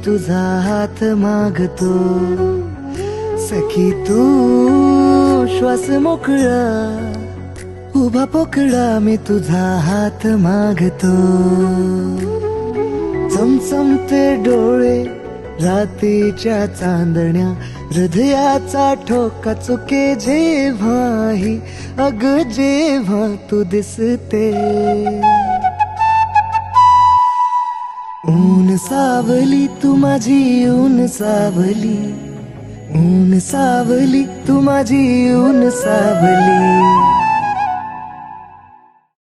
तुझा हात मागतो, सखी तू श्वास मोकळा, उभा पोकळा मी तुझा हात मागतो. चमचमते डोळे रात्रीच्या चांदण्या, हृदयाचा ठोका चुके जेव्हाही, अग जेव्हा तू दिसते. ऊन सावली तू माझी, ऊन सावली, ऊन सावली तू माझी, ऊन सावली.